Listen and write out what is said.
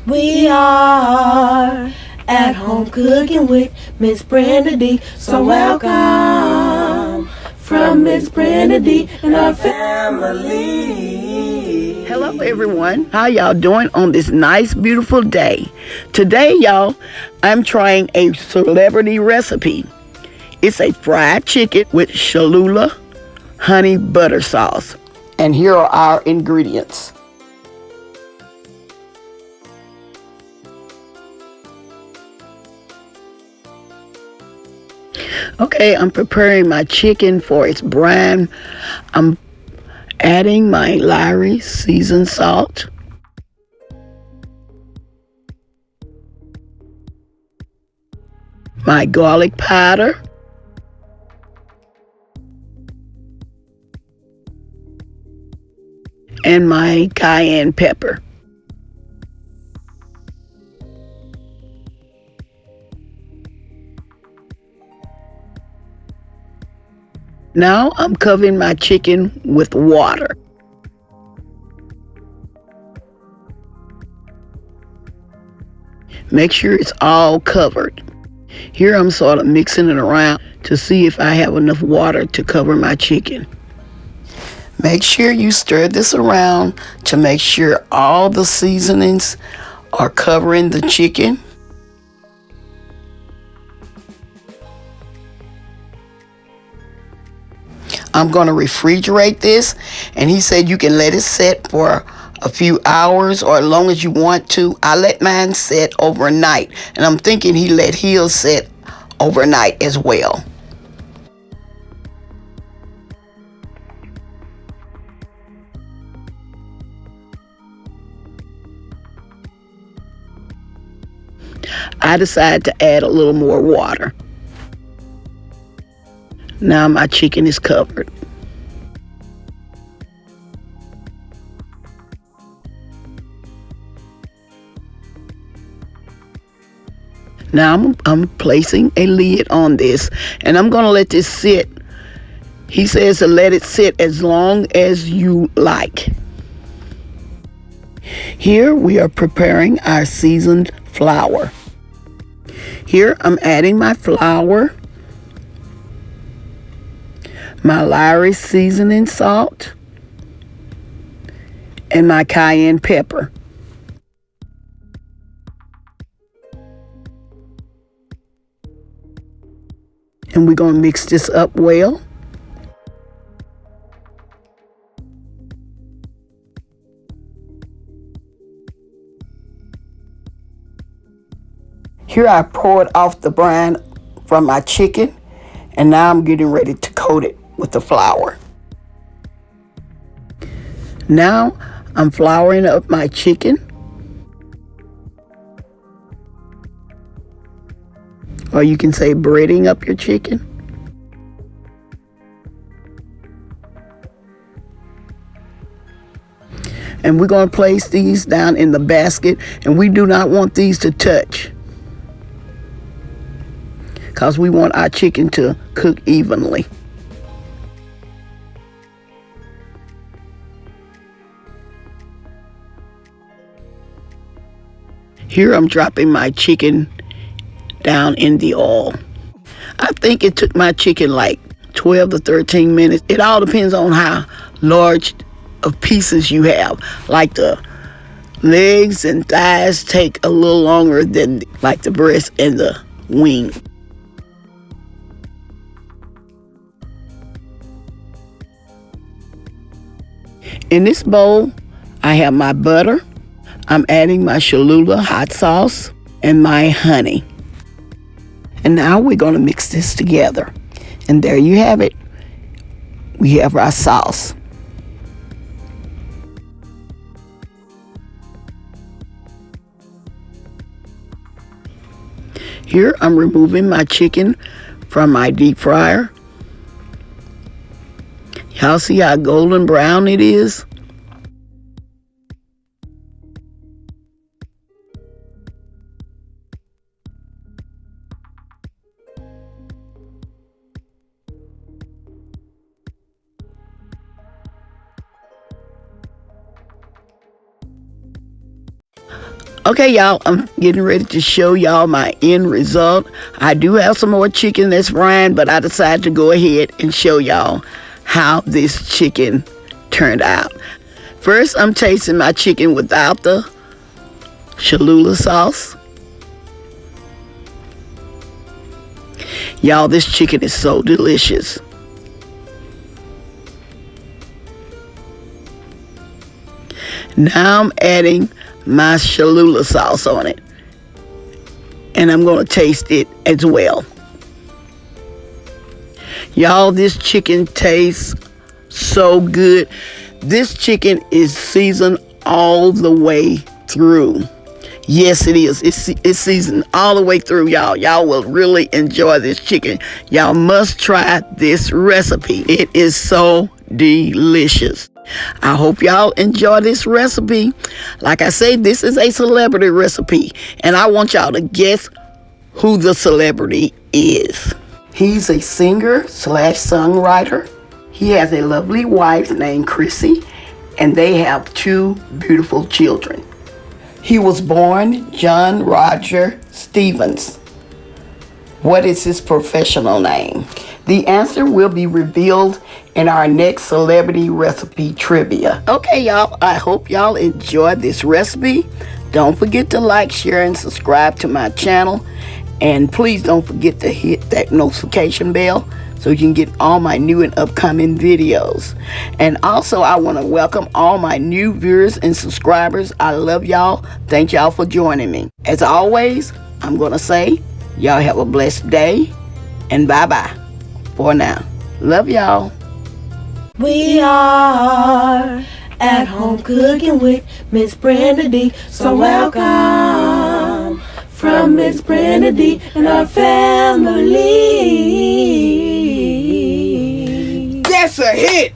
We are at home cooking with Miss Brenda D. So welcome from Miss Brenda D and our family. Hello everyone, how y'all doing on this nice beautiful day? Today y'all, I'm trying a celebrity recipe. It's a fried chicken with Cholula honey butter sauce. And here are our ingredients. Okay, I'm preparing my chicken for its brine. I'm adding my Lawry seasoned salt. My garlic powder. And my cayenne pepper. Now I'm covering my chicken with water. Make sure it's all covered. Here I'm sort of mixing it around to see if I have enough water to cover my chicken. Make sure you stir this around to make sure all the seasonings are covering the chicken. I'm going to refrigerate this, and he said you can let it set for a few hours or as long as you want to. I let mine set overnight, and I'm thinking he let his set overnight as well. I decided to add a little more water. Now my chicken is covered. Now I'm placing a lid on this, and I'm going to let this sit. He says to let it sit as long as you like. Here we are preparing our seasoned flour. Here I'm adding my flour, my Lawry seasoning salt, and my cayenne pepper. And we're going to mix this up well. Here I poured off the brine from my chicken, and now I'm getting ready to coat it with the flour. Now I'm flouring up my chicken. Or you can say breading up your chicken. And we're going to place these down in the basket, and we do not want these to touch, because we want our chicken to cook evenly. Here I'm dropping my chicken down in the oil. I think it took my chicken like 12 to 13 minutes. It all depends on how large of pieces you have. Like the legs and thighs take a little longer than like the breast and the wing. In this bowl, I have my butter. I'm adding my Cholula hot sauce and my honey. And now we're going to mix this together. And there you have it. We have our sauce. Here I'm removing my chicken from my deep fryer. Y'all see how golden brown it is? Okay, y'all, I'm getting ready to show y'all my end result. I do have some more chicken that's brine, but I decided to go ahead and show y'all how this chicken turned out. First, I'm tasting my chicken without the Cholula sauce. Y'all, this chicken is so delicious. Now I'm adding my Cholula sauce on it, and I'm going to taste it as well. Y'all, this chicken tastes so good. This chicken is seasoned all the way through. Yes, it is. It's seasoned all the way through, y'all. Y'all will really enjoy this chicken. Y'all must try this recipe. It is so delicious. I hope y'all enjoy this recipe. Like I say, this is a celebrity recipe, and I want y'all to guess who the celebrity is. He's a singer slash songwriter. He has a lovely wife named Chrissy, and they have 2 beautiful children. He was born John Roger Stevens. What is his professional name? The answer will be revealed in our next celebrity recipe trivia. Okay, y'all, I hope y'all enjoyed this recipe. Don't forget to like, share, and subscribe to my channel. And please don't forget to hit that notification bell so you can get all my new and upcoming videos. And also, I want to welcome all my new viewers and subscribers. I love y'all. Thank y'all for joining me. As always, I'm going to say, y'all have a blessed day, and bye-bye for now. Love y'all. We are at home cooking with Miss Brenda D. So welcome from Miss Brenda D and our family. That's a hit!